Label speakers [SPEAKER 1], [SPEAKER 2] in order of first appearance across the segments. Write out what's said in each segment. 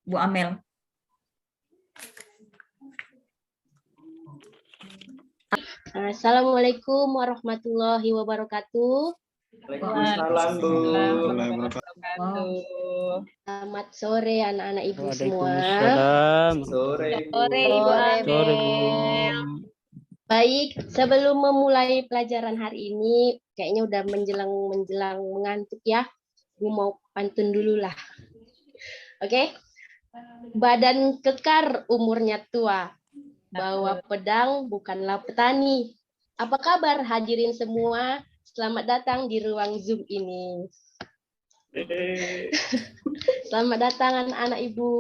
[SPEAKER 1] Bu Amel.
[SPEAKER 2] Assalamualaikum warahmatullahi wabarakatuh.
[SPEAKER 3] Waalaikumsalam, Bu.
[SPEAKER 2] Selamat sore anak-anak ibu semua.
[SPEAKER 3] Sore, Bu.
[SPEAKER 2] Sore, Bu. Baik, sebelum memulai pelajaran hari ini, kayaknya udah menjelang mengantuk ya. Bu mau pantun dulu lah. Oke? Badan kekar umurnya tua. Bawa pedang bukanlah petani. Apa kabar hadirin semua? Selamat datang di ruang Zoom ini. Selamat datang anak-anak ibu.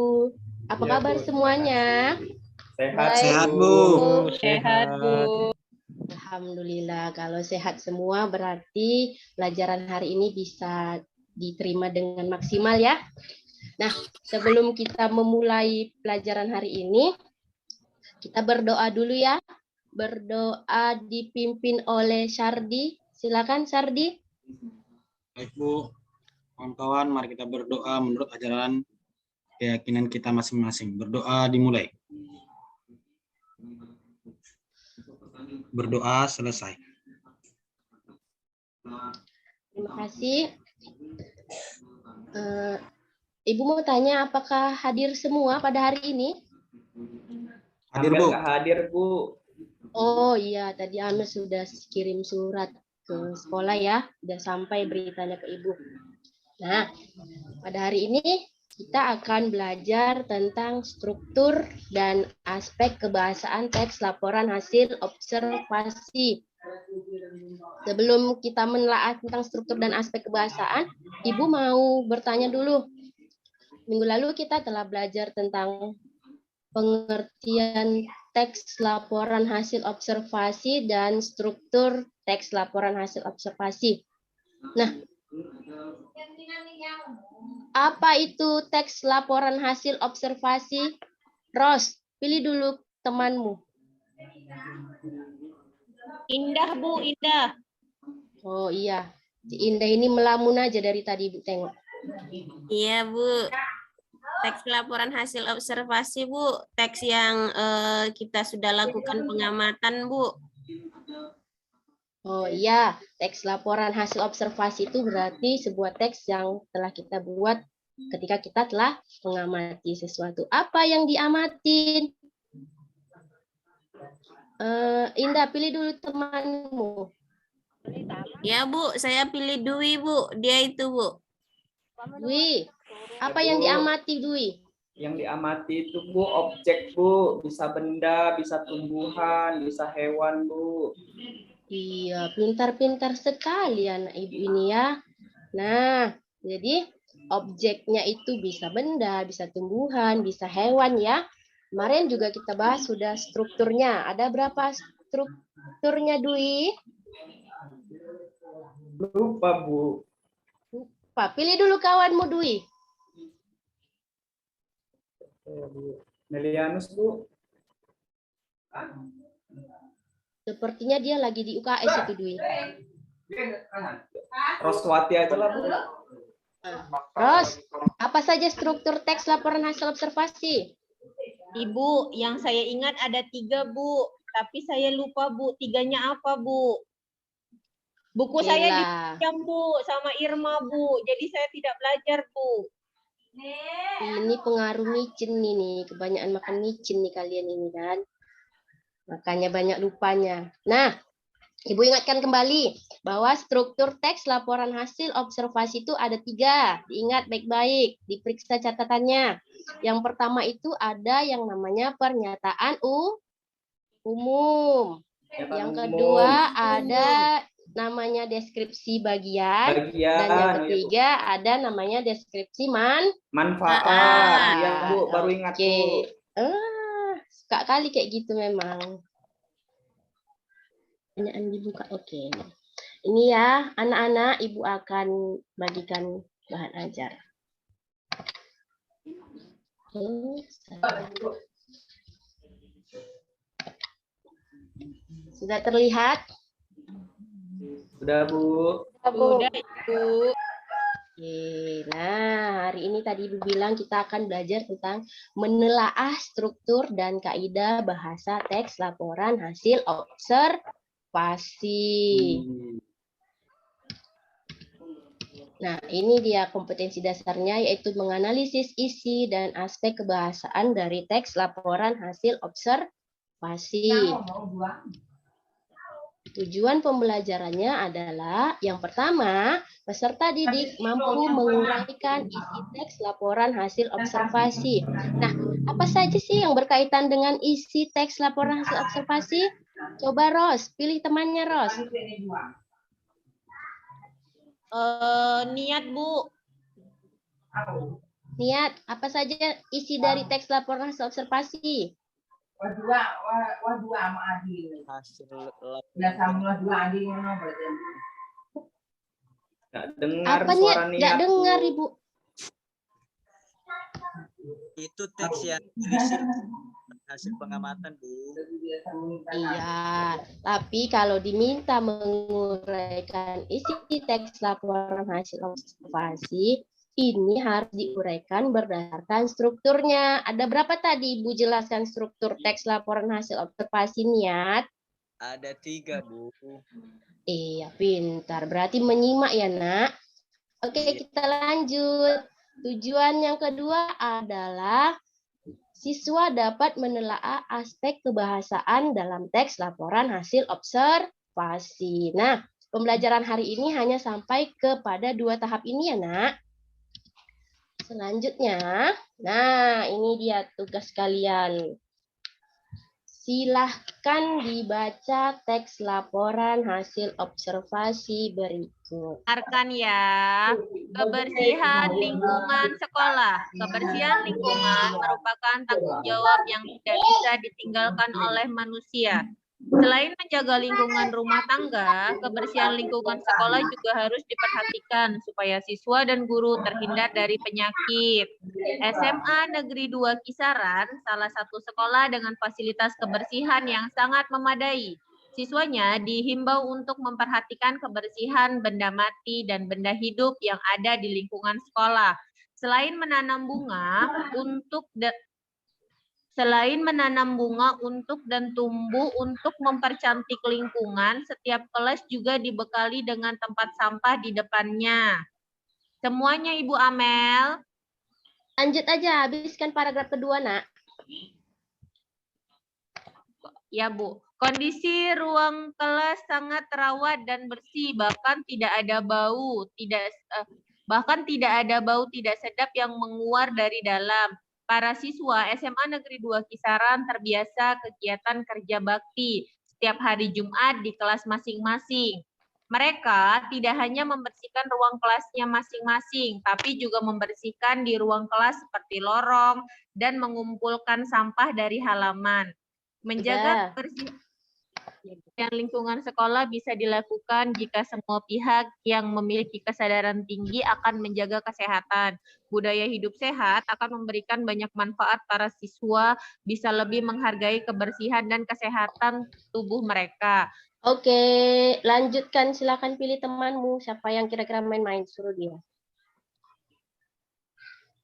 [SPEAKER 2] Apa kabar semuanya?
[SPEAKER 3] Sehat, Bu.
[SPEAKER 4] Sehat, Bu.
[SPEAKER 2] Alhamdulillah, kalau sehat semua berarti pelajaran hari ini bisa diterima dengan maksimal ya. Nah, sebelum kita memulai pelajaran hari ini, kita berdoa dulu ya. Berdoa dipimpin oleh Syardi. Silakan Syardi.
[SPEAKER 5] Baik, Bu. Kawan-kawan, mari kita berdoa menurut ajaran keyakinan kita masing-masing. Berdoa dimulai. Berdoa selesai.
[SPEAKER 2] Terima kasih. Ibu mau tanya apakah hadir semua pada hari ini?
[SPEAKER 5] Hadir, Bu.
[SPEAKER 3] Hadir, Bu.
[SPEAKER 2] Oh iya, tadi Amel sudah kirim surat ke sekolah ya. Sudah sampai beritanya ke Ibu. Nah, pada hari ini kita akan belajar tentang struktur dan aspek kebahasaan teks laporan hasil observasi. Sebelum kita menelaah tentang struktur dan aspek kebahasaan, Ibu mau bertanya dulu. Minggu lalu kita telah belajar tentang pengertian teks laporan hasil observasi dan struktur teks laporan hasil observasi. Nah, apa itu teks laporan hasil observasi? Ros, pilih dulu temanmu.
[SPEAKER 4] Indah, Bu, Indah.
[SPEAKER 2] Oh iya, Indah ini melamun aja dari tadi, Bu, tengok.
[SPEAKER 6] Iya, Bu. Teks laporan hasil observasi, Bu. Teks yang kita sudah lakukan pengamatan, Bu.
[SPEAKER 2] Oh iya, teks laporan hasil observasi itu berarti sebuah teks yang telah kita buat ketika kita telah mengamati sesuatu. Apa yang diamatin? Indah, pilih dulu temanmu.
[SPEAKER 6] Ya, Bu. Saya pilih Dwi, Bu. Dia itu, Bu.
[SPEAKER 2] Dwi, apa yang diamati, Dwi?
[SPEAKER 3] Yang diamati itu, Bu, objek, Bu. Bisa benda, bisa tumbuhan, bisa hewan, Bu.
[SPEAKER 2] Iya, pintar-pintar sekali anak ibu ini ya. Nah, jadi objeknya itu bisa benda, bisa tumbuhan, bisa hewan ya. Kemarin juga kita bahas sudah strukturnya. Ada berapa strukturnya, Dwi?
[SPEAKER 3] Lupa, Bu.
[SPEAKER 2] Lupa. Pilih dulu kawanmu, Dwi.
[SPEAKER 3] Melianus, Bu.
[SPEAKER 2] Sepertinya dia lagi di UKS itu, Dwi.
[SPEAKER 3] Roswati aja lah, Bu.
[SPEAKER 2] Ros, apa saja struktur teks laporan hasil observasi?
[SPEAKER 4] Ibu, yang saya ingat ada 3, Bu. Tapi saya lupa, Bu. 3-nya apa, Bu? Buku saya dipinjam, Bu, sama Irma, Bu. Jadi saya tidak belajar, Bu.
[SPEAKER 2] Ini pengaruh micin nih. Kebanyakan makan micin nih kalian ini kan. Makanya banyak lupanya. Nah, Ibu ingatkan kembali bahwa struktur teks laporan hasil observasi itu ada 3. Diingat baik-baik, diperiksa catatannya. Yang pertama itu ada yang namanya pernyataan umum. Yang kedua ada namanya deskripsi bagian. Dan yang ketiga ada namanya deskripsi
[SPEAKER 3] manfaat. Iya, Bu, baru ingat, Bu.
[SPEAKER 2] Suka kali kayak gitu memang. Pertanyaan dibuka. Oke. Ini ya, anak-anak, Ibu akan bagikan bahan ajar. Sudah terlihat?
[SPEAKER 3] Sudah, Bu.
[SPEAKER 4] Sudah, Ibu.
[SPEAKER 2] Oke, nah hari ini tadi Ibu bilang kita akan belajar tentang menelaah struktur dan kaidah bahasa teks laporan hasil observasi. Nah, ini dia kompetensi dasarnya, yaitu menganalisis isi dan aspek kebahasaan dari teks laporan hasil observasi. Tujuan pembelajarannya adalah yang pertama, peserta didik mampu menguraikan isi teks laporan hasil observasi. Nah, apa saja sih yang berkaitan dengan isi teks laporan hasil observasi? Coba Ros, pilih temannya Ros.
[SPEAKER 4] Niat, Bu.
[SPEAKER 2] Niat, apa saja isi dari teks laporan hasil observasi?
[SPEAKER 3] Nggak dengar
[SPEAKER 2] Apa
[SPEAKER 3] suara
[SPEAKER 2] Niat? Nggak
[SPEAKER 3] Niat.
[SPEAKER 2] dengar Ibu.
[SPEAKER 1] Itu teks yang berisi hasil pengamatan, Bu.
[SPEAKER 2] Iya, tapi kalau diminta menguraikan isi teks laporan hasil observasi, ini harus diuraikan berdasarkan strukturnya. Ada berapa tadi Ibu jelaskan struktur teks laporan hasil observasi, Niat?
[SPEAKER 1] Ada 3, Bu.
[SPEAKER 2] Iya, pintar. Berarti menyimak ya, Nak. Oke, kita lanjut. Tujuan yang kedua adalah siswa dapat menelaah aspek kebahasaan dalam teks laporan hasil observasi. Nah, pembelajaran hari ini hanya sampai kepada 2 tahap ini ya, Nak. Selanjutnya, nah ini dia tugas kalian. Silahkan dibaca teks laporan hasil observasi berikut.
[SPEAKER 4] Dengarkan ya. Kebersihan lingkungan sekolah. Kebersihan lingkungan merupakan tanggung jawab yang tidak bisa ditinggalkan oleh manusia. Selain menjaga lingkungan rumah tangga, kebersihan lingkungan sekolah juga harus diperhatikan supaya siswa dan guru terhindar dari penyakit. SMA Negeri 2 Kisaran, salah satu sekolah dengan fasilitas kebersihan yang sangat memadai. Siswanya dihimbau untuk memperhatikan kebersihan benda mati dan benda hidup yang ada di lingkungan sekolah. Selain menanam bunga untuk dan tumbuh untuk mempercantik lingkungan, setiap kelas juga dibekali dengan tempat sampah di depannya. Semuanya Ibu Amel.
[SPEAKER 2] Lanjut aja, habiskan paragraf kedua, Nak.
[SPEAKER 4] Ya, Bu. Kondisi ruang kelas sangat terawat dan bersih, bahkan tidak ada bau tidak sedap yang menguar dari dalam. Para siswa SMA Negeri 2 Kisaran terbiasa kegiatan kerja bakti setiap hari Jumat di kelas masing-masing. Mereka tidak hanya membersihkan ruang kelasnya masing-masing, tapi juga membersihkan di ruang kelas seperti lorong dan mengumpulkan sampah dari halaman. Menjaga kebersihan lingkungan sekolah bisa dilakukan jika semua pihak yang memiliki kesadaran tinggi akan menjaga kesehatan. Budaya hidup sehat akan memberikan banyak manfaat para siswa bisa lebih menghargai kebersihan dan kesehatan tubuh mereka.
[SPEAKER 2] Oke, lanjutkan. Silakan pilih temanmu. Siapa yang kira-kira main-main, suruh dia.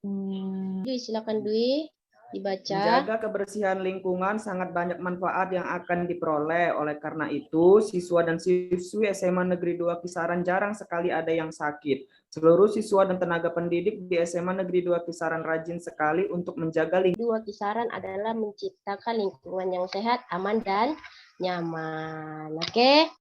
[SPEAKER 2] Dwi, silakan Dwi. Dibaca.
[SPEAKER 3] Menjaga kebersihan lingkungan sangat banyak manfaat yang akan diperoleh. Oleh karena itu, siswa dan siswi SMA Negeri 2 Kisaran jarang sekali ada yang sakit. Seluruh siswa dan tenaga pendidik di SMA Negeri 2 Kisaran rajin sekali untuk menjaga lingkungan.
[SPEAKER 2] 2 Kisaran adalah menciptakan lingkungan yang sehat, aman, dan nyaman. Oke,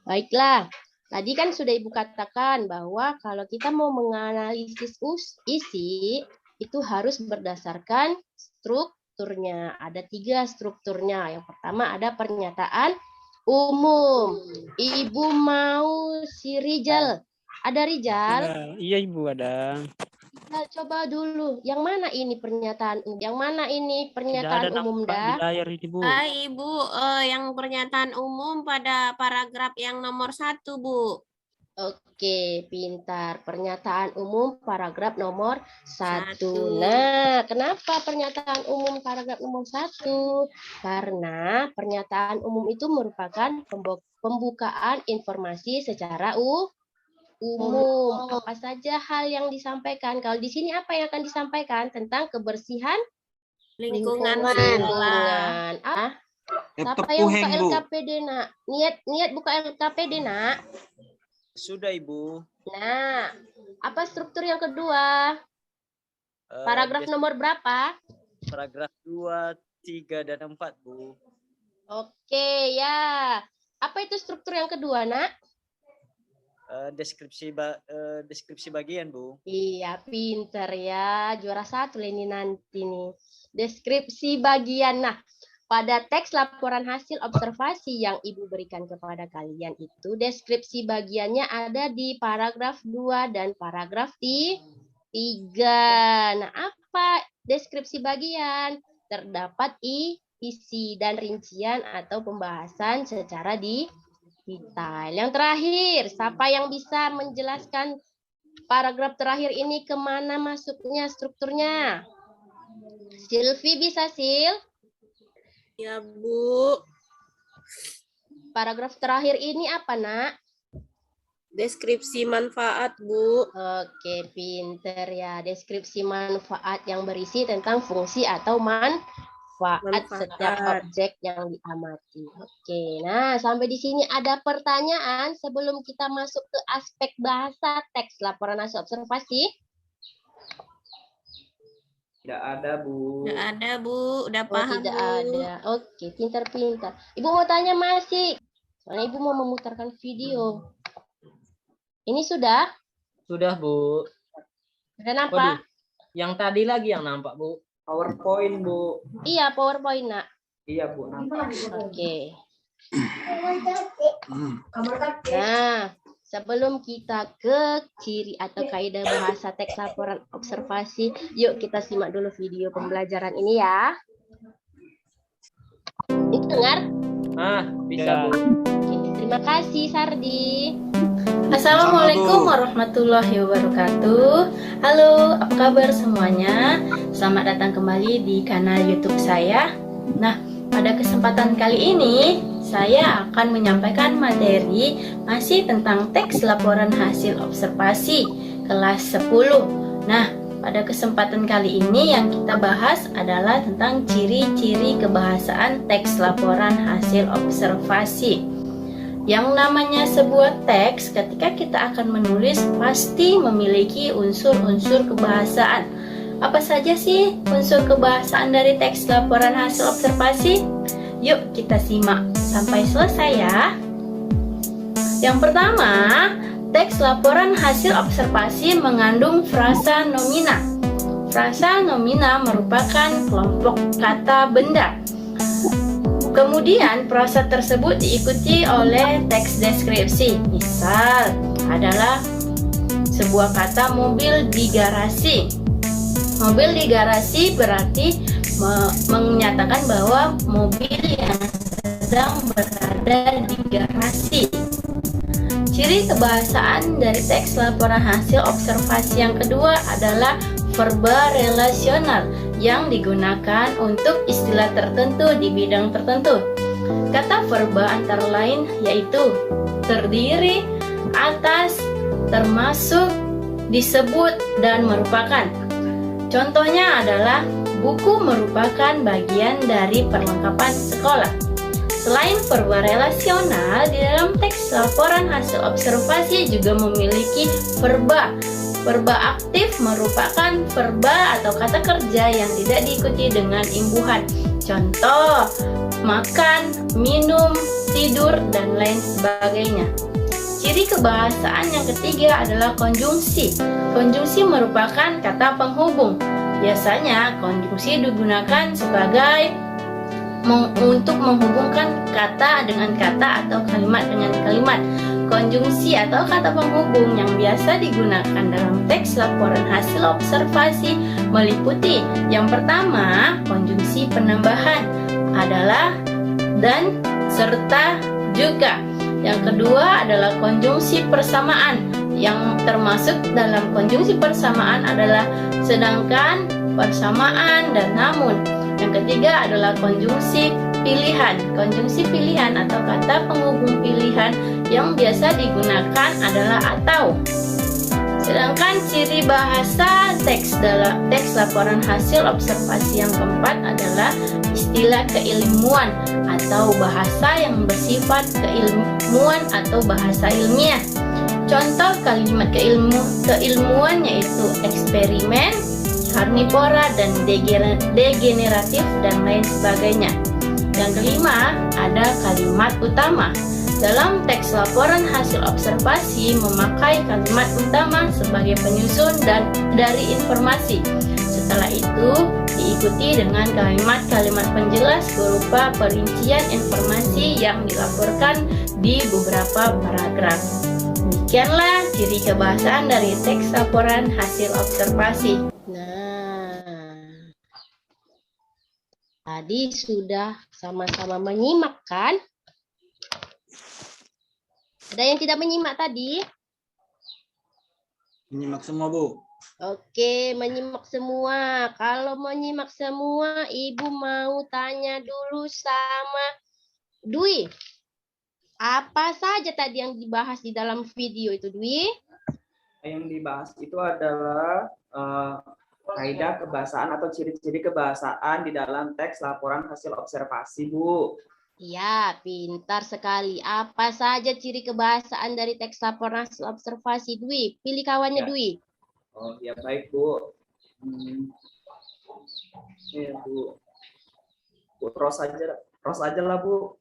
[SPEAKER 2] baiklah. Tadi kan sudah Ibu katakan bahwa kalau kita mau menganalisis isi, itu harus berdasarkan strukturnya. Ada 3 strukturnya. Yang pertama ada pernyataan umum. Ibu mau si Rijal. Ada Rijal?
[SPEAKER 7] Iya Ibu ada.
[SPEAKER 2] Nah, coba dulu. Yang mana ini pernyataan umum? Yang mana ini pernyataan umum dah?
[SPEAKER 7] Di layar ini Bu.
[SPEAKER 6] Ibu, yang pernyataan umum pada paragraf yang nomor 1, Bu.
[SPEAKER 2] Oke, pintar. Pernyataan umum paragraf nomor 1. Nah, kenapa pernyataan umum paragraf nomor 1? Karena pernyataan umum itu merupakan pembukaan informasi secara umum. Apa saja hal yang disampaikan? Kalau di sini apa yang akan disampaikan? Tentang kebersihan
[SPEAKER 6] Lingkungan sekolah.
[SPEAKER 2] lingkungan. Siapa yang buka
[SPEAKER 5] Tepuhen, Bu.
[SPEAKER 2] LKPD, Nak? Niat buka LKPD, Nak?
[SPEAKER 1] Sudah, Ibu.
[SPEAKER 2] Nah, apa struktur yang kedua? Paragraf nomor berapa?
[SPEAKER 1] Paragraf 2, 3, dan 4, Bu.
[SPEAKER 2] Oke, ya. Apa itu struktur yang kedua, Nak?
[SPEAKER 1] Deskripsi bagian, Bu.
[SPEAKER 2] Iya, pinter ya. Juara 1 ini nanti nih. Deskripsi bagian. Nah, pada teks laporan hasil observasi yang Ibu berikan kepada kalian itu, deskripsi bagiannya ada di paragraf 2 dan paragraf 3. Nah, apa deskripsi bagian? Terdapat isi dan rincian atau pembahasan secara detail. Yang terakhir, siapa yang bisa menjelaskan paragraf terakhir ini kemana masuknya strukturnya? Silvi bisa, Sil?
[SPEAKER 6] Ya, Bu.
[SPEAKER 2] Paragraf terakhir ini apa, Nak?
[SPEAKER 6] Deskripsi manfaat, Bu.
[SPEAKER 2] Oke, pinter ya. Deskripsi manfaat yang berisi tentang fungsi atau manfaat setiap objek yang diamati. Oke, nah sampai di sini ada pertanyaan sebelum kita masuk ke aspek bahasa teks laporan hasil observasi?
[SPEAKER 3] Tidak ada, Bu.
[SPEAKER 6] Tidak ada, Bu. Udah
[SPEAKER 2] Oh,
[SPEAKER 6] paham,
[SPEAKER 2] tidak
[SPEAKER 6] Bu.
[SPEAKER 2] ada. Oke, pintar-pintar. Ibu mau tanya masih. Soalnya Ibu mau memutarkan video. Ini sudah?
[SPEAKER 8] Sudah, Bu.
[SPEAKER 2] Kenapa?
[SPEAKER 8] Waduh, yang tadi lagi yang nampak, Bu.
[SPEAKER 3] PowerPoint, Bu.
[SPEAKER 2] Iya, PowerPoint, Nak.
[SPEAKER 3] Iya, Bu. Nampak.
[SPEAKER 2] Oke. Nah, sebelum kita ke ciri atau kaidah bahasa teks laporan observasi, yuk kita simak dulu video pembelajaran ini ya. Ini dengar?
[SPEAKER 8] Bisa,
[SPEAKER 7] Ya.
[SPEAKER 8] Bu.
[SPEAKER 2] Oke, terima kasih, Sardi.
[SPEAKER 9] Assalamualaikum warahmatullahi wabarakatuh. Halo, apa kabar semuanya? Selamat datang kembali di kanal YouTube saya. Nah, pada kesempatan kali ini saya akan menyampaikan materi masih tentang teks laporan hasil observasi kelas 10. Nah, pada kesempatan kali ini yang kita bahas adalah tentang ciri-ciri kebahasaan teks laporan hasil observasi. Yang namanya sebuah teks ketika kita akan menulis pasti memiliki unsur-unsur kebahasaan. Apa saja sih unsur kebahasaan dari teks laporan hasil observasi? Yuk kita simak sampai selesai ya. Yang pertama, teks laporan hasil observasi mengandung frasa nomina. Frasa nomina merupakan kelompok kata benda. Kemudian frasa tersebut diikuti oleh teks deskripsi. Misal adalah sebuah kata mobil di garasi. Mobil di garasi berarti menyatakan bahwa mobil yang sedang berada di garasi. Ciri kebahasaan dari teks laporan hasil observasi yang kedua adalah verba relasional yang digunakan untuk istilah tertentu di bidang tertentu. Kata verba antara lain yaitu terdiri, atas, termasuk, disebut, dan merupakan. Contohnya adalah buku merupakan bagian dari perlengkapan sekolah. Selain verba relasional, di dalam teks laporan hasil observasi juga memiliki verba. Verba aktif merupakan verba atau kata kerja yang tidak diikuti dengan imbuhan. Contoh, makan, minum, tidur, dan lain sebagainya. Ciri kebahasaan yang ketiga adalah konjungsi. Konjungsi merupakan kata penghubung. Biasanya konjungsi digunakan sebagai untuk menghubungkan kata dengan kata atau kalimat dengan kalimat. Konjungsi atau kata penghubung yang biasa digunakan dalam teks laporan hasil observasi meliputi yang pertama, konjungsi penambahan adalah dan, serta, juga. Yang kedua adalah konjungsi persamaan. Yang termasuk dalam konjungsi persamaan adalah sedangkan, persamaan, dan namun. Yang ketiga adalah konjungsi pilihan. Konjungsi pilihan atau kata penghubung pilihan yang biasa digunakan adalah atau. Sedangkan ciri bahasa teks laporan hasil observasi yang keempat adalah istilah keilmuan atau bahasa yang bersifat keilmuan atau bahasa ilmiah. Contoh kalimat keilmuan yaitu eksperimen, karnivora, dan degeneratif, dan lain sebagainya. Yang kelima, ada kalimat utama. Dalam teks laporan hasil observasi memakai kalimat utama sebagai penyusun dari informasi. Setelah itu diikuti dengan kalimat-kalimat penjelas berupa perincian informasi yang dilaporkan di beberapa paragraf. Demikianlah ciri kebahasaan dari teks laporan hasil observasi.
[SPEAKER 2] Nah, tadi sudah sama-sama menyimak kan? Ada yang tidak menyimak tadi?
[SPEAKER 5] Menyimak semua, Bu.
[SPEAKER 2] Oke, menyimak semua. Kalau menyimak semua, Ibu mau tanya dulu sama Dwi. Apa saja tadi yang dibahas di dalam video itu, Dwi?
[SPEAKER 3] Yang dibahas itu adalah kaidah kebahasaan atau ciri-ciri kebahasaan di dalam teks laporan hasil observasi, Bu.
[SPEAKER 2] Ya, pintar sekali. Apa saja ciri kebahasaan dari teks laporan hasil observasi, Dwi? Pilih kawannya,
[SPEAKER 3] Ya.
[SPEAKER 2] Dwi.
[SPEAKER 3] Oh, ya baik, Bu. Ya, Bu. Bu, Ros aja lah, Bu.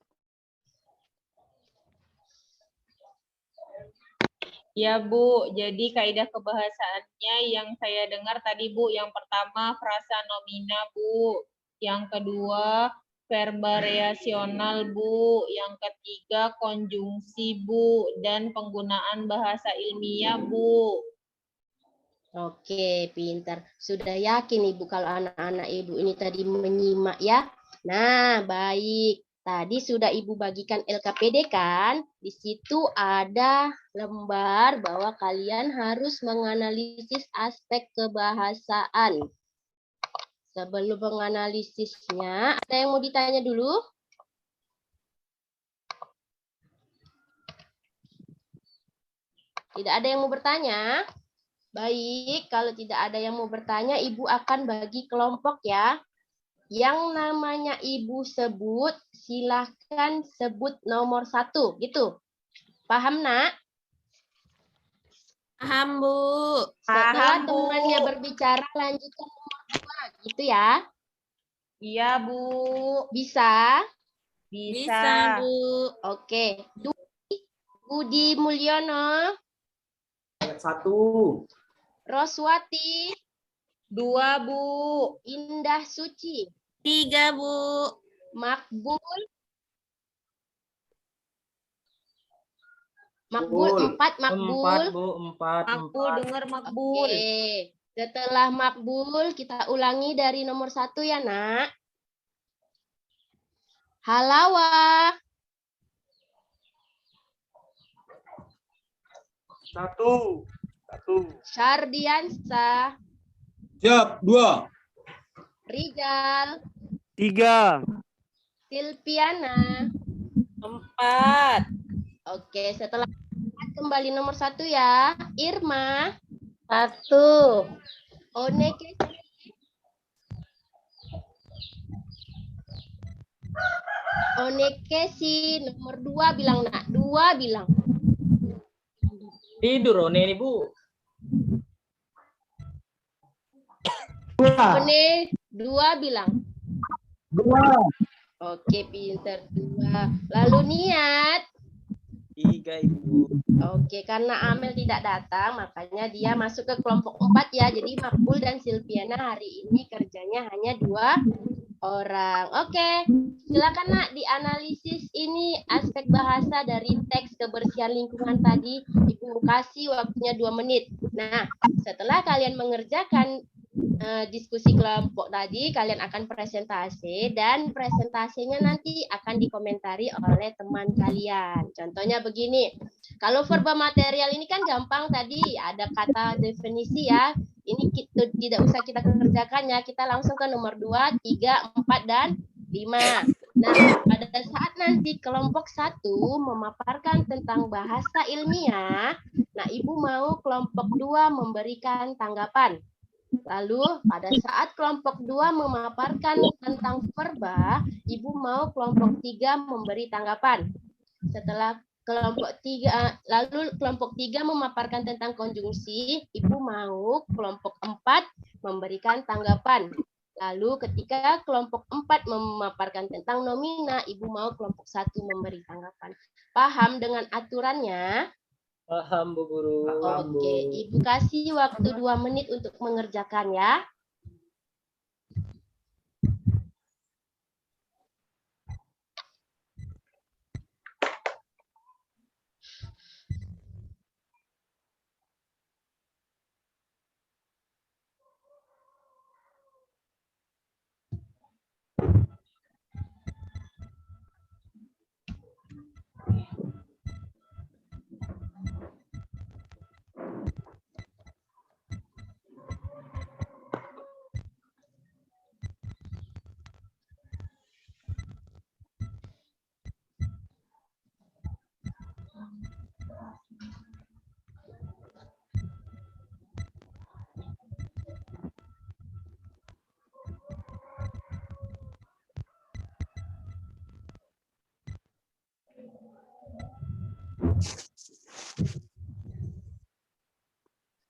[SPEAKER 4] Ya Bu, jadi kaidah kebahasaannya yang saya dengar tadi Bu, yang pertama frasa nomina Bu, yang kedua verba reasional Bu, yang ketiga konjungsi Bu, dan penggunaan bahasa ilmiah Bu.
[SPEAKER 2] Oke, pintar. Sudah yakin Ibu kalau anak-anak Ibu ini tadi menyimak ya? Nah, baik. Tadi sudah Ibu bagikan LKPD kan? Di situ ada lembar bahwa kalian harus menganalisis aspek kebahasaan. Sebelum menganalisisnya, ada yang mau ditanya dulu? Tidak ada yang mau bertanya? Baik, kalau tidak ada yang mau bertanya, Ibu akan bagi kelompok ya. Yang namanya Ibu sebut, silahkan sebut nomor 1, gitu. Paham, Nak?
[SPEAKER 6] Paham, Bu.
[SPEAKER 2] Setelah
[SPEAKER 4] Paham, Bu.
[SPEAKER 2] temannya berbicara, lanjutkan nomor 2, gitu ya.
[SPEAKER 4] Iya Bu,
[SPEAKER 2] Bisa?
[SPEAKER 6] Bisa, Bu.
[SPEAKER 2] Oke. Budi Mulyono,
[SPEAKER 3] Ayat 1.
[SPEAKER 2] Roswati,
[SPEAKER 4] 2 Bu,
[SPEAKER 2] Indah Suci,
[SPEAKER 6] 3, Bu.
[SPEAKER 2] Makbul,
[SPEAKER 3] Makbul.
[SPEAKER 2] 4, Makbul.
[SPEAKER 8] 4 Bu, 4.
[SPEAKER 4] Makbul dengar Makbul.
[SPEAKER 2] Oke. Setelah Makbul, kita ulangi dari nomor 1 ya, Nak. Halawa,
[SPEAKER 10] 1.
[SPEAKER 2] Syardiansa,
[SPEAKER 5] Siap, 2.
[SPEAKER 2] Rijal,
[SPEAKER 7] 3.
[SPEAKER 2] Silpiana.
[SPEAKER 6] 4.
[SPEAKER 2] Oke, setelah kembali nomor 1 ya. Irma,
[SPEAKER 9] 1.
[SPEAKER 2] Oneke, Onekesi, nomor 2 bilang, Nak. 2 bilang.
[SPEAKER 8] Tidur One ini Bu.
[SPEAKER 2] One, 2 bilang. 2. Oke, pinter. 2. Lalu Niat.
[SPEAKER 1] 3, Ibu.
[SPEAKER 2] Oke, karena Amel tidak datang, makanya dia masuk ke kelompok 4 ya. Jadi Makbul dan Silviana hari ini kerjanya hanya 2 orang. Oke, silakan Nak dianalisis ini aspek bahasa dari teks kebersihan lingkungan tadi. Ibu kasih waktunya 2 menit. Nah, setelah kalian mengerjakan diskusi kelompok tadi, kalian akan presentasi dan presentasinya nanti akan dikomentari oleh teman kalian. Contohnya begini, kalau verba material ini kan gampang tadi, ada kata definisi ya. Ini kita, tidak usah kita kerjakan ya, kita langsung ke nomor 2, 3, 4, dan 5. Nah, pada saat nanti kelompok 1 memaparkan tentang bahasa ilmiah, nah Ibu mau kelompok 2 memberikan tanggapan. Lalu pada saat kelompok 2 memaparkan tentang verba, Ibu mau kelompok 3 memberi tanggapan. Setelah kelompok 3, lalu kelompok 3 memaparkan tentang konjungsi, Ibu mau kelompok 4 memberikan tanggapan. Lalu ketika kelompok 4 memaparkan tentang nomina, Ibu mau kelompok 1 memberi tanggapan. Paham dengan aturannya?
[SPEAKER 8] Paham, Bu Guru.
[SPEAKER 2] Oke, Ibu kasih waktu 2 menit untuk mengerjakan ya.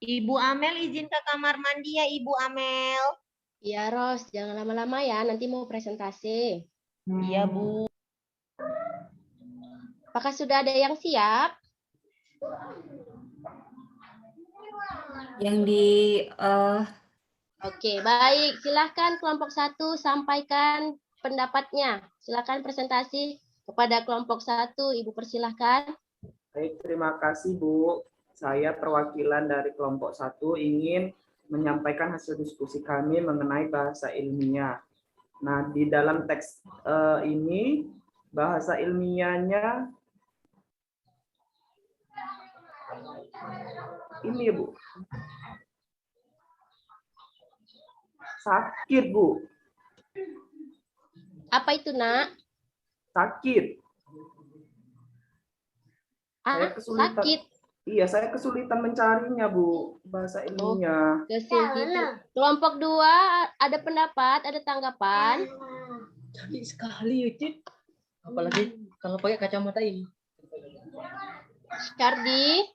[SPEAKER 4] Ibu Amel izin ke kamar mandi ya, Ibu Amel.
[SPEAKER 2] Iya, Ros, jangan lama-lama ya, nanti mau presentasi.
[SPEAKER 4] Iya, Bu.
[SPEAKER 2] Apakah sudah ada yang siap?
[SPEAKER 10] Yang di
[SPEAKER 2] Oke, baik. Silahkan kelompok 1 sampaikan pendapatnya. Silahkan presentasi kepada kelompok 1. Ibu persilahkan.
[SPEAKER 3] Baik, terima kasih Bu. Saya perwakilan dari kelompok 1 ingin menyampaikan hasil diskusi kami mengenai bahasa ilmiah. Nah, di dalam teks ini bahasa ilmiahnya ini Bu. Sakit, Bu.
[SPEAKER 2] Apa itu, Nak?
[SPEAKER 3] Sakit. Saya kesulitan.
[SPEAKER 2] Sakit.
[SPEAKER 3] Iya, saya kesulitan mencarinya, Bu, bahasa ilmiah.
[SPEAKER 2] Kesulitan. Kelompok 2 ada pendapat, ada tanggapan?
[SPEAKER 8] Cantik sekali, Ucit. Apalagi kalau pakai kacamata ini.
[SPEAKER 2] Cardi?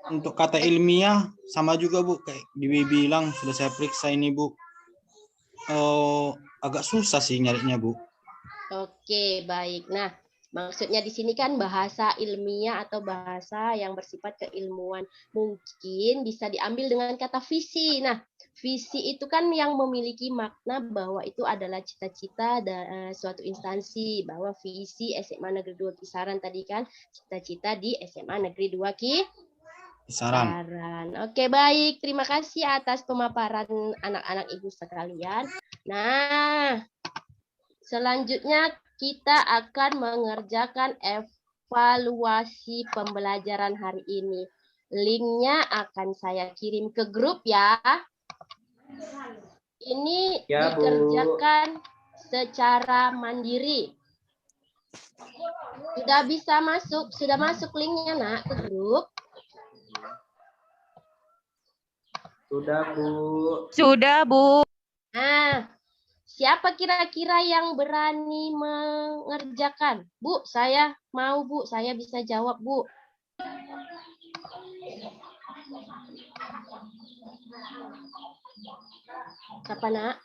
[SPEAKER 5] Untuk kata ilmiah sama juga Bu, kayak Bibi bilang sudah saya periksa ini Bu. Agak susah sih nyarinya Bu.
[SPEAKER 2] Oke, baik. Nah, maksudnya di sini kan bahasa ilmiah atau bahasa yang bersifat keilmuan. Mungkin bisa diambil dengan kata visi. Nah, visi itu kan yang memiliki makna bahwa itu adalah cita-cita suatu instansi. Bahwa visi SMA Negeri 2 Kisaran tadi kan cita-cita di SMA Negeri 2 Kisaran. Oke, baik. Terima kasih atas pemaparan anak-anak Ibu sekalian. Nah, selanjutnya kita akan mengerjakan evaluasi pembelajaran hari ini. Linknya akan saya kirim ke grup ya. Ini
[SPEAKER 3] Ya, Bu.
[SPEAKER 2] dikerjakan secara mandiri. Sudah masuk linknya Nak ke grup?
[SPEAKER 3] Sudah, Bu.
[SPEAKER 4] Sudah, Bu.
[SPEAKER 2] Nah, siapa kira-kira yang berani mengerjakan? Bu, saya mau, Bu. Saya bisa jawab, Bu. Siapa, Nak?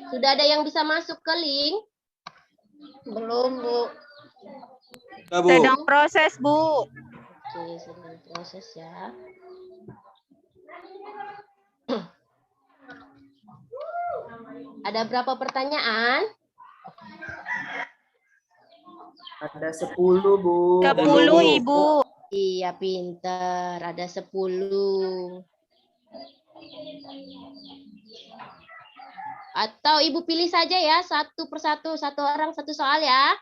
[SPEAKER 2] Sudah ada yang bisa masuk ke link? Belum, Bu.
[SPEAKER 5] Ya, Bu.
[SPEAKER 4] Sedang proses, Bu.
[SPEAKER 2] Oke, sedang proses ya. Ada berapa pertanyaan?
[SPEAKER 3] Ada 10, Bu.
[SPEAKER 4] 10, Ibu.
[SPEAKER 2] Iya, pinter. Ada 10. Atau Ibu pilih saja ya, satu persatu, satu orang satu soal ya.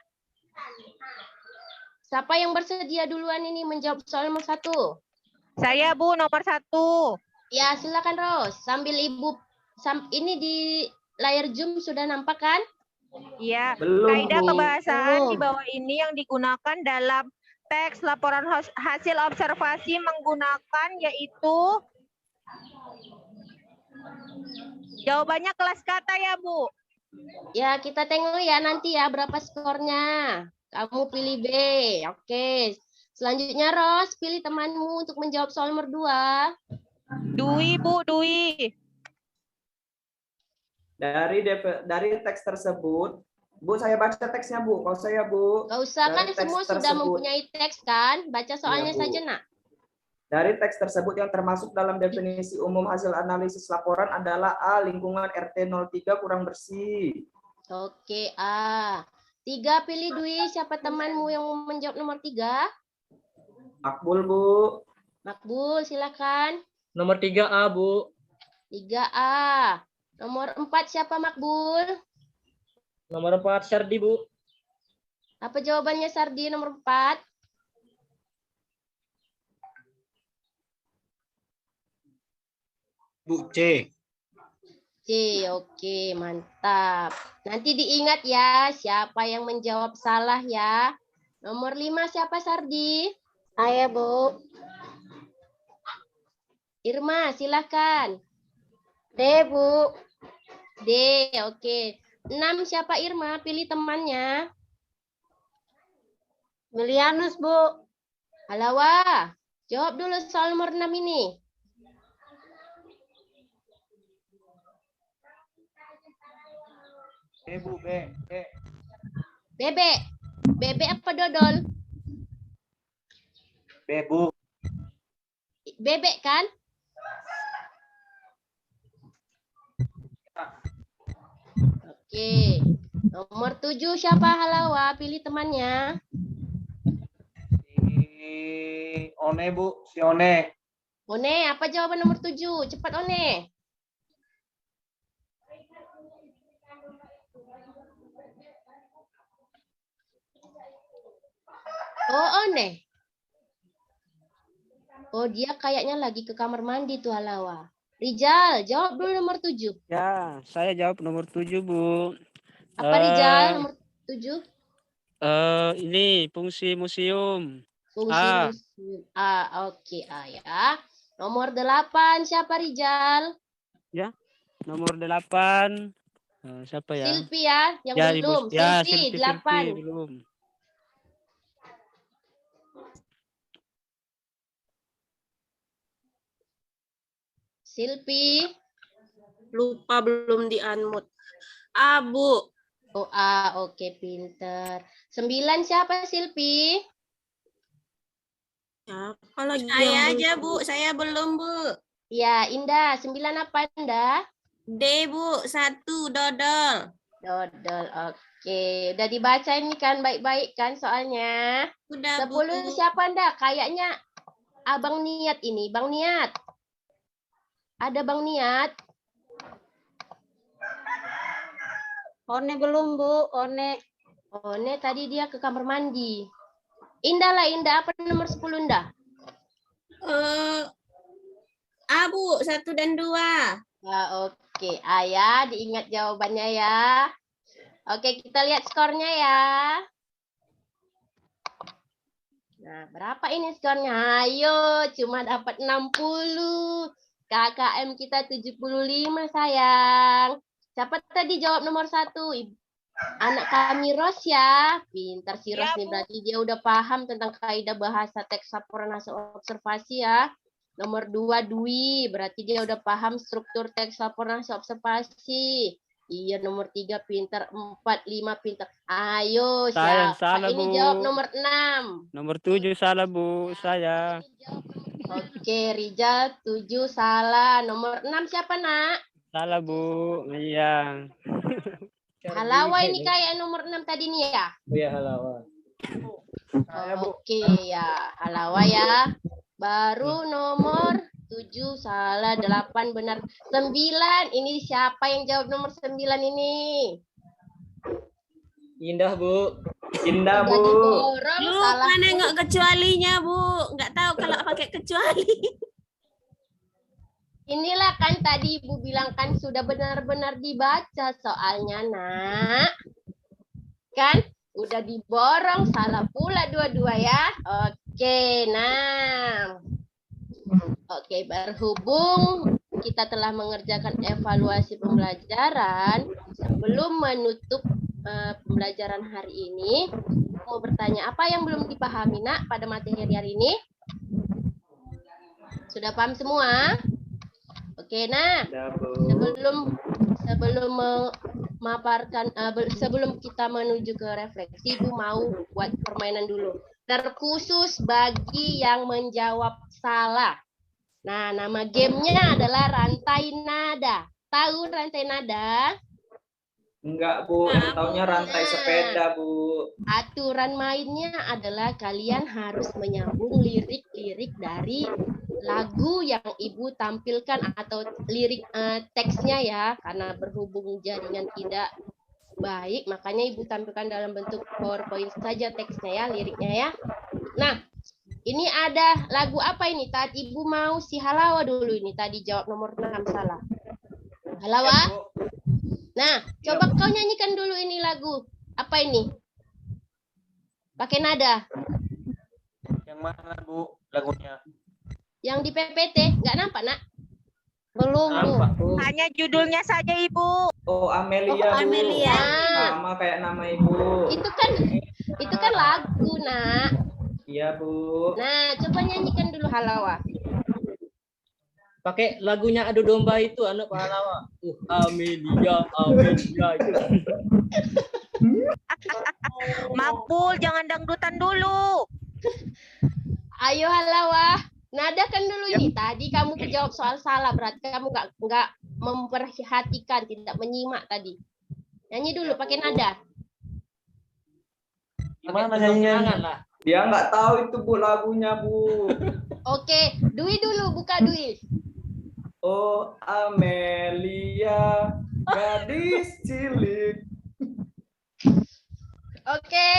[SPEAKER 2] Siapa yang bersedia duluan ini menjawab soal nomor 1?
[SPEAKER 4] Saya Bu nomor 1.
[SPEAKER 2] Ya, silakan Ros. Sambil Ibu ini di layar Zoom sudah nampak kan?
[SPEAKER 4] Iya.
[SPEAKER 3] Belum,
[SPEAKER 4] Kaidah
[SPEAKER 3] Bu.
[SPEAKER 4] kebahasaan di
[SPEAKER 2] Belum.
[SPEAKER 4] bawah ini yang digunakan dalam teks laporan hasil observasi menggunakan yaitu jawabannya kelas kata ya Bu.
[SPEAKER 2] Ya, kita tengok ya nanti ya berapa skornya. Kamu pilih B. Oke. Selanjutnya Ros, pilih temanmu untuk menjawab soal nomor 2.
[SPEAKER 4] Dwi Bu, Dwi.
[SPEAKER 3] Dari teks tersebut, Bu, saya baca teksnya, Bu. Kalau saya, Bu.
[SPEAKER 2] Gak usah kan
[SPEAKER 3] dari teks
[SPEAKER 2] semua sudah
[SPEAKER 3] tersebut.
[SPEAKER 2] mempunyai teks kan? Baca soalnya
[SPEAKER 3] Bu.
[SPEAKER 2] saja, Nak.
[SPEAKER 3] Dari teks tersebut yang termasuk dalam definisi umum hasil analisis laporan adalah A. Lingkungan RT 03 kurang bersih.
[SPEAKER 2] Oke, A. 3 pilih Dwi. Siapa temanmu yang menjawab nomor 3?
[SPEAKER 3] Makbul, Bu.
[SPEAKER 2] Makbul, silakan.
[SPEAKER 8] Nomor 3A, Bu.
[SPEAKER 2] 3A. Nomor 4 siapa Makbul?
[SPEAKER 8] Nomor 4 Syardi, Bu.
[SPEAKER 2] Apa jawabannya Sardi nomor 4?
[SPEAKER 5] Bu, C.
[SPEAKER 2] C, oke, mantap. Nanti diingat ya, siapa yang menjawab salah ya. Nomor 5 siapa Sardi?
[SPEAKER 9] Saya, Bu.
[SPEAKER 2] Irma, silakan.
[SPEAKER 9] D, Bu.
[SPEAKER 2] D, oke. 6 siapa Irma? Pilih temannya.
[SPEAKER 9] Milianus, Bu.
[SPEAKER 2] Halawa, jawab dulu soal nomor 6 ini.
[SPEAKER 3] B, Bu, B.
[SPEAKER 2] Bebek. Bebek apa dodol?
[SPEAKER 3] B, Bu.
[SPEAKER 2] Bebek kan? Oke. Nomor 7 siapa Halawa? Pilih temannya.
[SPEAKER 3] One, Bu. Si One.
[SPEAKER 2] One, apa jawaban nomor 7? Cepat One. Oh, One. Oh, dia kayaknya lagi ke kamar mandi tuh Halawa. Rijal, jawab dulu nomor 7.
[SPEAKER 7] Ya, saya jawab nomor 7, Bu.
[SPEAKER 2] Apa Rijal nomor 7?
[SPEAKER 7] Ini fungsi museum.
[SPEAKER 2] Fungsi
[SPEAKER 7] A.
[SPEAKER 2] museum. Oke, A ya. Nomor 8 siapa Rijal?
[SPEAKER 7] Ya, nomor 8. Siapa ya?
[SPEAKER 2] Silpi ya, yang
[SPEAKER 7] Ya,
[SPEAKER 2] belum.
[SPEAKER 7] ya,
[SPEAKER 2] Silpi,
[SPEAKER 7] Silpi
[SPEAKER 2] 8.
[SPEAKER 7] belum.
[SPEAKER 2] Silpi.
[SPEAKER 6] Lupa belum di-unmute. A, Bu.
[SPEAKER 2] Oh, A. Oke, pinter. 9 siapa Silpi?
[SPEAKER 6] Apa lagi? Saya aja, Bu. Saya belum, Bu.
[SPEAKER 2] Ya, Indah. 9 apa Indah?
[SPEAKER 6] D, Bu. 1, dodol.
[SPEAKER 2] Dodol. Oke, udah dibaca ini kan baik-baik kan soalnya.
[SPEAKER 6] Udah,
[SPEAKER 2] 10
[SPEAKER 6] Bu.
[SPEAKER 2] siapa Indah? Kayaknya Abang Niat ini. Bang Niat. Ada Bang Niat?
[SPEAKER 9] One belum, Bu. One.
[SPEAKER 2] One tadi dia ke kamar mandi. Indah lah, Indah. Apa nomor 10 Indah?
[SPEAKER 6] A, Bu. 1 dan 2.
[SPEAKER 2] Ya, oke. Ayah, diingat jawabannya ya. Oke, kita lihat skornya ya. Nah, berapa ini skornya? Ayo, cuma dapat 60. KKM kita 75, sayang. Siapa tadi jawab nomor 1? Anak kami Ros ya. Pintar si Ros
[SPEAKER 4] Ya,
[SPEAKER 2] nih,
[SPEAKER 4] Bu.
[SPEAKER 2] berarti dia udah paham tentang kaidah bahasa teks laporan hasil observasi ya. Nomor 2 Dwi, berarti dia udah paham struktur teks laporan hasil observasi. Iya, nomor 3 pintar, 4, 5 pintar. Ayo,
[SPEAKER 7] Saya
[SPEAKER 2] siapa
[SPEAKER 7] salah,
[SPEAKER 2] ini
[SPEAKER 7] Bu.
[SPEAKER 2] jawab nomor 6?
[SPEAKER 7] Nomor 7 salah, Bu. Saya.
[SPEAKER 2] Oke, Rijal 7 salah. Nomor 6 siapa, Nak?
[SPEAKER 7] Salah, Bu. Iya.
[SPEAKER 2] Halawa ini kayak nomor 6 tadi nih ya?
[SPEAKER 8] Iya, Halawa.
[SPEAKER 2] Oke ya, Halawa ya. Baru nomor 7 salah, 8 benar. 9. Ini siapa yang jawab nomor 9 ini?
[SPEAKER 8] Indah, Bu.
[SPEAKER 3] Indah,
[SPEAKER 2] Udah
[SPEAKER 3] Bu.
[SPEAKER 2] diborong, salah.
[SPEAKER 6] Lupa nengok kecualinya, Bu. Nggak tahu kalau pakai kecuali.
[SPEAKER 2] Inilah kan tadi Ibu bilang kan sudah benar-benar dibaca soalnya, Nak. Kan? Udah diborong, salah pula dua-dua ya. Oke, nah. Oke, berhubung kita telah mengerjakan evaluasi pembelajaran, sebelum menutup pembelajaran hari ini, mau bertanya apa yang belum dipahami, Nak, pada materi hari ini? Sudah paham semua? Oke, nah, sebelum memaparkan sebelum kita menuju ke refleksi, Ibu mau buat permainan dulu. Terkhusus bagi yang menjawab salah. Nah, nama gamenya adalah rantai nada. Tahu rantai nada?
[SPEAKER 3] Enggak, Bu. Yang taunya rantai sepeda, Bu.
[SPEAKER 2] Aturan mainnya adalah kalian harus menyambung lirik-lirik dari lagu yang Ibu tampilkan atau lirik teksnya ya, karena berhubung jaringan tidak baik, makanya Ibu tampilkan dalam bentuk PowerPoint saja teksnya ya, liriknya ya. Nah, ini ada lagu apa ini? Tadi Ibu mau si Halawa dulu ini, tadi jawab nomor 6 salah. Halawa? Nah, coba kau nyanyikan dulu ini lagu. Apa ini? Pakai nada.
[SPEAKER 8] Yang mana, Bu, lagunya?
[SPEAKER 2] Yang di PPT, nggak nampak, Nak? Belum, Bu.
[SPEAKER 4] Hanya judulnya saja, Ibu.
[SPEAKER 3] Oh, Amelia, Bu.
[SPEAKER 6] Amelia.
[SPEAKER 3] Sama kayak nama Ibu.
[SPEAKER 2] Itu kan lagu, Nak.
[SPEAKER 3] Iya, Bu.
[SPEAKER 2] Nah, coba nyanyikan dulu Halawa.
[SPEAKER 8] Pakai lagunya Adu Domba itu, anak pahlawan. Amelia, Amelia itu.
[SPEAKER 4] Makbul, jangan dangdutan dulu.
[SPEAKER 2] Ayo Halawa, nadakan dulu ini. Tadi kamu jawab soal salah, berarti kamu nggak memperhatikan, tidak menyimak tadi. Nyanyi dulu pakai nada.
[SPEAKER 8] Gimana nyanyinya?
[SPEAKER 3] Dia nggak tahu itu, Bu, lagunya, Bu.
[SPEAKER 2] Oke, Dwi dulu, buka Dwi.
[SPEAKER 3] Oh, Amelia, gadis cilik.
[SPEAKER 2] Oke,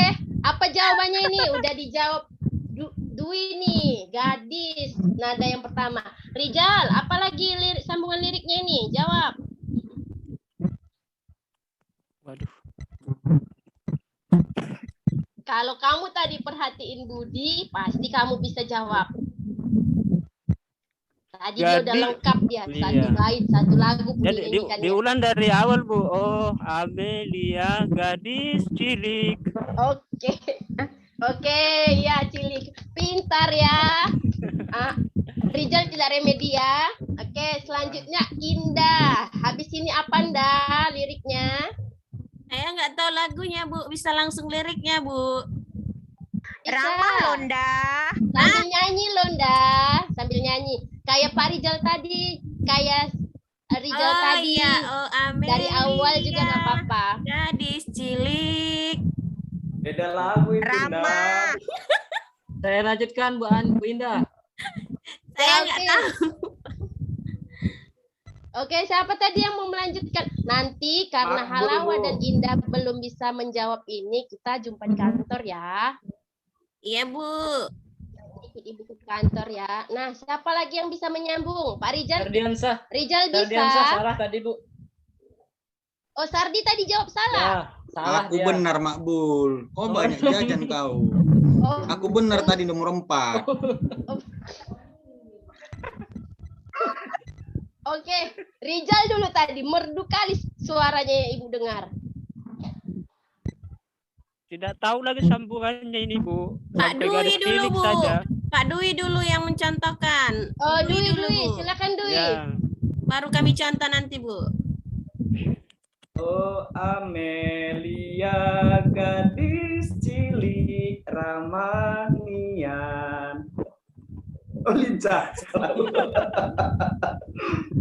[SPEAKER 2] apa jawabannya ini? Udah dijawab Dwi nih, gadis. Nada yang pertama. Rijal, apalagi sambungan liriknya ini? Jawab.
[SPEAKER 7] Waduh.
[SPEAKER 2] Kalau kamu tadi perhatiin Budi, pasti kamu bisa jawab. Tadi dia udah lengkap dia, satu bait, satu lagu pun dinyanyikannya.
[SPEAKER 7] Diulang dari awal, Bu. Oh, Amelia, gadis cilik.
[SPEAKER 2] Oke, ya cilik. Pintar ya. Rizal tidak remedi ya. Oke, selanjutnya Indah. Habis ini apa Nda liriknya?
[SPEAKER 6] Saya nggak tahu lagunya, Bu. Bisa langsung liriknya, Bu.
[SPEAKER 4] Rama Londa.
[SPEAKER 2] Sambil nyanyi Londa, sambil nyanyi. Kayak Pak Rizal tadi, kayak Rizal tadi.
[SPEAKER 6] Iya. Oh, Amelia,
[SPEAKER 2] dari awal juga nggak apa-apa.
[SPEAKER 6] Gadis cilik.
[SPEAKER 3] Beda lagu itu,
[SPEAKER 4] Rama.
[SPEAKER 8] Saya lanjutkan, Bu Indah.
[SPEAKER 6] Saya nggak tahu.
[SPEAKER 2] Oke, siapa tadi yang mau melanjutkan? Nanti karena Halawa dan Indah belum bisa menjawab ini, kita jumpa di kantor ya.
[SPEAKER 6] Iya, Bu.
[SPEAKER 2] Ikut Ibu ke kantor ya. Nah, siapa lagi yang bisa menyambung? Pak Rizal?
[SPEAKER 8] Sardiansa.
[SPEAKER 2] Rizal bisa.
[SPEAKER 8] Sardiansa salah tadi, Bu.
[SPEAKER 2] Oh, Sardi tadi jawab salah.
[SPEAKER 8] Ya, salah
[SPEAKER 5] Aku
[SPEAKER 8] dia.
[SPEAKER 5] benar, Makbul. Kok banyak jajan kau?
[SPEAKER 2] Oh.
[SPEAKER 5] Aku benar tadi nomor 4.
[SPEAKER 2] Oke, Rizal dulu tadi. Merdu kali suaranya yang Ibu dengar.
[SPEAKER 7] Tidak tahu lagi sambungannya ini, Bu.
[SPEAKER 6] Pak
[SPEAKER 7] Sampai
[SPEAKER 6] Dwi
[SPEAKER 7] garis
[SPEAKER 6] dulu,
[SPEAKER 7] cilik
[SPEAKER 6] Bu.
[SPEAKER 7] saja.
[SPEAKER 6] Pak Dwi dulu yang mencontohkan.
[SPEAKER 2] Oh, Dwi,
[SPEAKER 6] dulu, Bu.
[SPEAKER 2] silakan Dwi.
[SPEAKER 7] Ya.
[SPEAKER 6] Baru kami contoh nanti, Bu.
[SPEAKER 3] Oh, Amelia, gadis cilik ramah nian. Oh, lincah.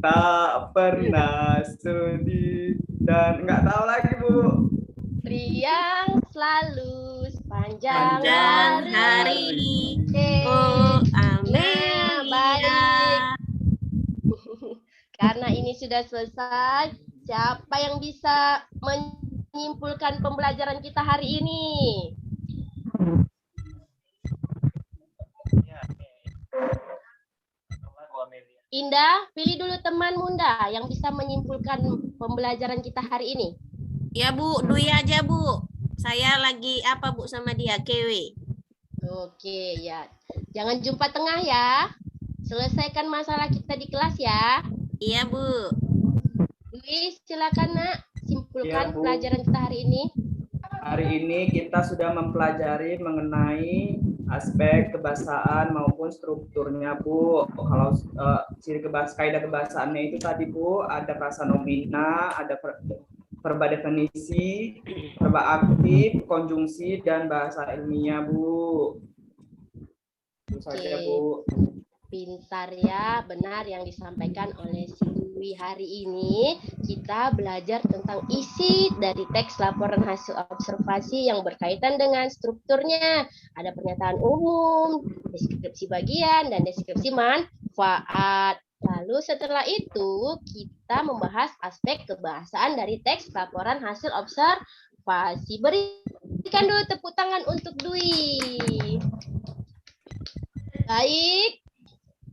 [SPEAKER 3] Tak pernah sedih dan nggak tahu lagi, Bu.
[SPEAKER 2] Riang selalu sepanjang
[SPEAKER 6] Panjang hari. Oh,
[SPEAKER 2] Nah,
[SPEAKER 6] Amelia.
[SPEAKER 2] karena ini sudah selesai, siapa yang bisa menyimpulkan pembelajaran kita hari ini? Indah, pilih dulu teman Munda yang bisa menyimpulkan pembelajaran kita hari ini.
[SPEAKER 6] Ya Bu, Dwi aja Bu. Saya lagi apa Bu sama dia, KW.
[SPEAKER 2] Oke ya, jangan jumpa tengah ya. Selesaikan masalah kita di kelas ya.
[SPEAKER 6] Iya Bu.
[SPEAKER 2] Dwi, silakan Nak, simpulkan
[SPEAKER 3] Iya, Bu.
[SPEAKER 2] pelajaran kita hari ini.
[SPEAKER 3] Hari ini kita sudah mempelajari mengenai aspek kebahasaan maupun strukturnya, Bu. Kalau kaidah kebahasaannya itu tadi, Bu, ada frasa nomina, ada verba definisi, verba aktif, konjungsi, dan bahasa ilmiah, Bu. Itu saja, Bu.
[SPEAKER 2] Pintar ya, benar yang disampaikan oleh si Dwi hari ini. Kita belajar tentang isi dari teks laporan hasil observasi yang berkaitan dengan strukturnya. Ada pernyataan umum, deskripsi bagian, dan deskripsi manfaat. Lalu setelah itu kita membahas aspek kebahasaan dari teks laporan hasil observasi. Berikan dulu tepuk tangan untuk Dwi. Baik.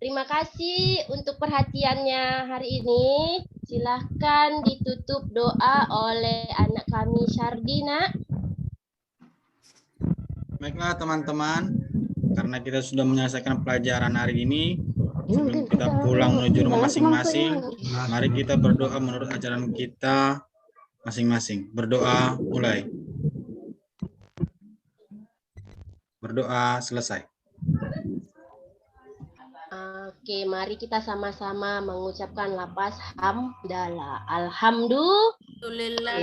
[SPEAKER 2] Terima kasih untuk perhatiannya hari ini. Silahkan ditutup doa oleh anak kami Syardina.
[SPEAKER 5] Baiklah teman-teman, karena kita sudah menyelesaikan pelajaran hari ini, sebelum kita pulang menuju rumah masing-masing, mari kita berdoa menurut ajaran kita masing-masing. Berdoa mulai. Berdoa selesai.
[SPEAKER 2] Oke, mari kita sama-sama mengucapkan lafaz hamdalah. Alhamdulillah.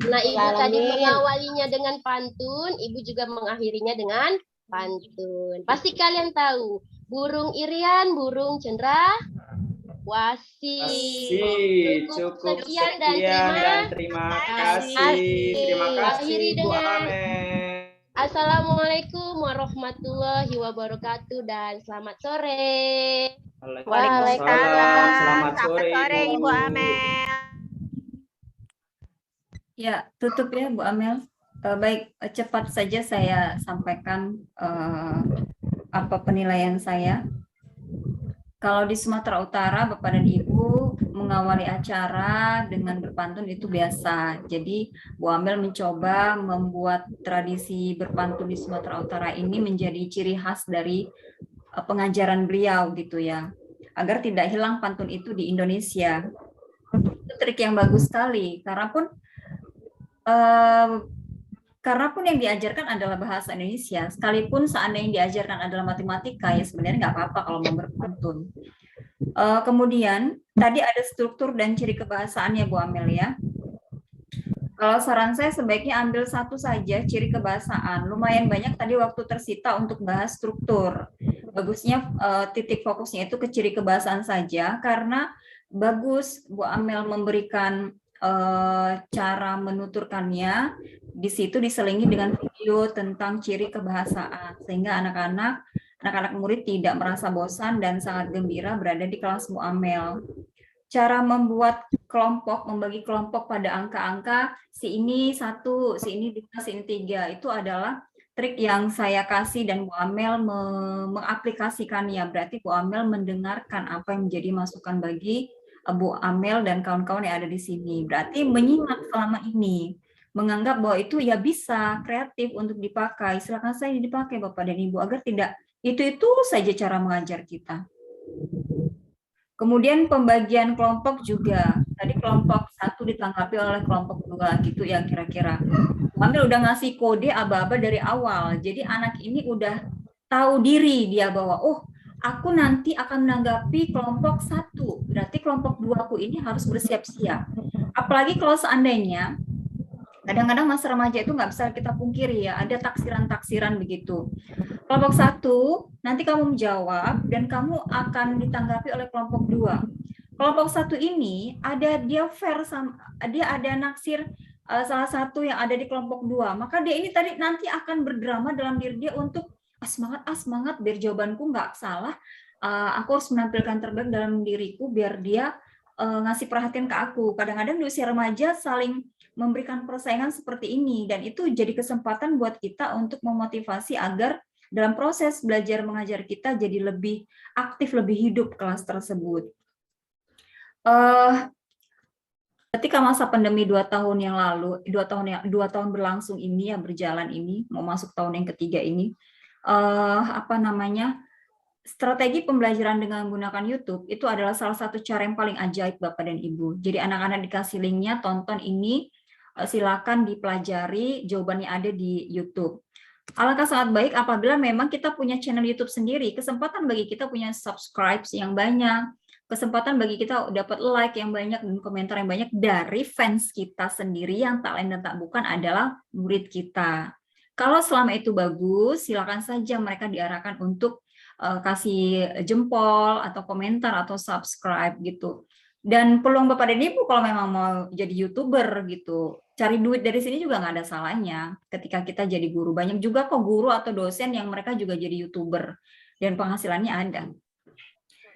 [SPEAKER 2] Nah, Ibu tadi mengawalinya dengan pantun, Ibu juga mengakhirinya dengan pantun. Pasti kalian tahu, burung irian, burung cendrawasih.
[SPEAKER 3] Cukup sekian dan terima kasih. Terima kasih, Bu Amel.
[SPEAKER 2] Assalamualaikum warahmatullahi wabarakatuh dan selamat sore.
[SPEAKER 3] Waalaikumsalam. Selamat sore,
[SPEAKER 4] Ibu Amel.
[SPEAKER 10] Ya, tutup ya Bu Amel. Baik, cepat saja saya sampaikan apa penilaian saya. Kalau di Sumatera Utara, Bapak dan Ibu mengawali acara dengan berpantun itu biasa. Jadi Bu Amel mencoba membuat tradisi berpantun di Sumatera Utara ini menjadi ciri khas dari pengajaran beliau gitu ya. Agar tidak hilang pantun itu di Indonesia. Itu trik yang bagus sekali. Karena pun yang diajarkan adalah bahasa Indonesia, sekalipun seandainya yang diajarkan adalah matematika, ya sebenarnya nggak apa-apa kalau mau berpantun. Kemudian, tadi ada struktur dan ciri kebahasaannya Bu Amel ya. Kalau saran saya sebaiknya ambil satu saja ciri kebahasaan. Lumayan banyak tadi waktu tersita untuk bahas struktur. Bagusnya titik fokusnya itu ke ciri kebahasaan saja, karena bagus Bu Amel memberikan cara menuturkannya. Di situ diselingi dengan video tentang ciri kebahasaan sehingga anak-anak murid tidak merasa bosan dan sangat gembira berada di kelas Bu Amel. Cara membuat kelompok, membagi kelompok pada angka-angka, si ini 1, si ini 2, si ini 3, itu adalah trik yang saya kasih dan Bu Amel mengaplikasikannya. Berarti Bu Amel mendengarkan apa yang menjadi masukan bagi Bu Amel dan kawan-kawan yang ada di sini. Berarti menyimak selama ini, menganggap bahwa itu ya bisa kreatif untuk dipakai. Silakan saja dipakai Bapak dan Ibu agar tidak itu saja cara mengajar kita. Kemudian pembagian kelompok juga. Tadi kelompok 1 ditanggapi oleh kelompok 2 gitu ya kira-kira. Amel udah ngasih kode aba-aba dari awal. Jadi anak ini udah tahu diri dia bahwa aku nanti akan menanggapi kelompok 1. Berarti kelompok 2 aku ini harus bersiap-siap. Apalagi kalau seandainya kadang-kadang masa remaja itu nggak bisa kita pungkiri ya, ada taksiran-taksiran begitu. Kelompok 1, nanti kamu menjawab dan kamu akan ditanggapi oleh kelompok 2. Kelompok 1 ini dia fair sama, dia ada naksir salah satu yang ada di kelompok 2. Maka dia ini tadi nanti akan berdrama dalam diri dia untuk semangat biar jawabanku nggak salah. aku harus menampilkan terbaik dalam diriku biar dia ngasih perhatian ke aku. Kadang-kadang di usia remaja saling memberikan persaingan seperti ini, dan itu jadi kesempatan buat kita untuk memotivasi agar dalam proses belajar mengajar kita jadi lebih aktif, lebih hidup kelas tersebut. Ketika masa pandemi 2 tahun yang lalu, 2 tahun berlangsung ini ya, berjalan ini, mau masuk tahun yang ketiga ini, strategi pembelajaran dengan menggunakan YouTube itu adalah salah satu cara yang paling ajaib Bapak dan Ibu. Jadi anak-anak dikasih linknya, tonton ini, silakan dipelajari, jawabannya ada di YouTube. Alangkah sangat baik apabila memang kita punya channel YouTube sendiri, kesempatan bagi kita punya subscribe yang banyak, kesempatan bagi kita dapat like yang banyak dan komentar yang banyak dari fans kita sendiri yang tak lain dan tak bukan adalah murid kita. Kalau selama itu bagus, silakan saja mereka diarahkan untuk kasih jempol atau komentar atau subscribe gitu. Dan peluang Bapak dan Ibu kalau memang mau jadi YouTuber gitu, cari duit dari sini juga nggak ada salahnya ketika kita jadi guru. Banyak juga kok guru atau dosen yang mereka juga jadi YouTuber dan penghasilannya ada.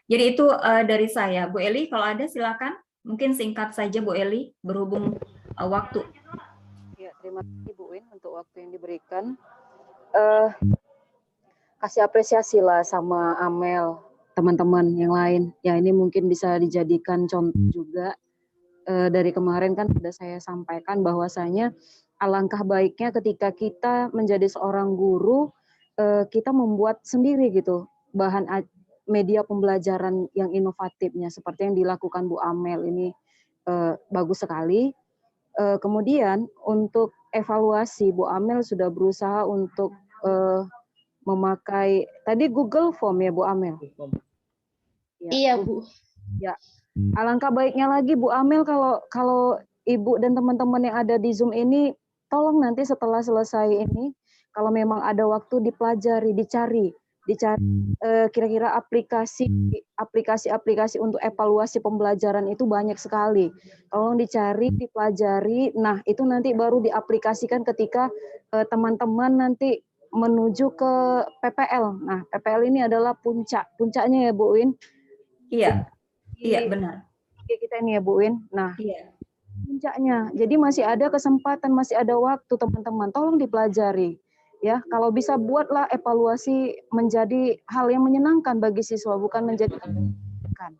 [SPEAKER 10] Jadi itu dari saya. Bu Eli, kalau ada silakan. Mungkin singkat saja Bu Eli, berhubung waktu.
[SPEAKER 11] Ya, terima kasih Bu Win untuk waktu yang diberikan. Kasih apresiasi lah sama Amel, teman-teman yang lain. Ya, ini mungkin bisa dijadikan contoh juga. Dari kemarin kan sudah saya sampaikan bahwasanya alangkah baiknya ketika kita menjadi seorang guru, kita membuat sendiri gitu bahan media pembelajaran yang inovatifnya seperti yang dilakukan Bu Amel ini bagus sekali. Kemudian untuk evaluasi Bu Amel sudah berusaha untuk memakai tadi Google Form ya Bu Amel. Ya,
[SPEAKER 2] iya Bu.
[SPEAKER 11] Ya, alangkah baiknya lagi Bu Amel kalau Ibu dan teman-teman yang ada di Zoom ini tolong nanti setelah selesai ini kalau memang ada waktu dipelajari, dicari kira-kira aplikasi untuk evaluasi pembelajaran itu banyak sekali. Tolong dicari, dipelajari. Nah, itu nanti baru diaplikasikan ketika teman-teman nanti menuju ke PPL. Nah, PPL ini adalah puncaknya ya Bu Win.
[SPEAKER 10] Iya. Iya, benar.
[SPEAKER 11] Kita ini ya Bu Win. Nah,
[SPEAKER 10] iya.
[SPEAKER 11] Puncaknya. Jadi masih ada kesempatan, masih ada waktu teman-teman. Tolong dipelajari. Ya, kalau bisa buatlah evaluasi menjadi hal yang menyenangkan bagi siswa, bukan menjadi menyenangkan.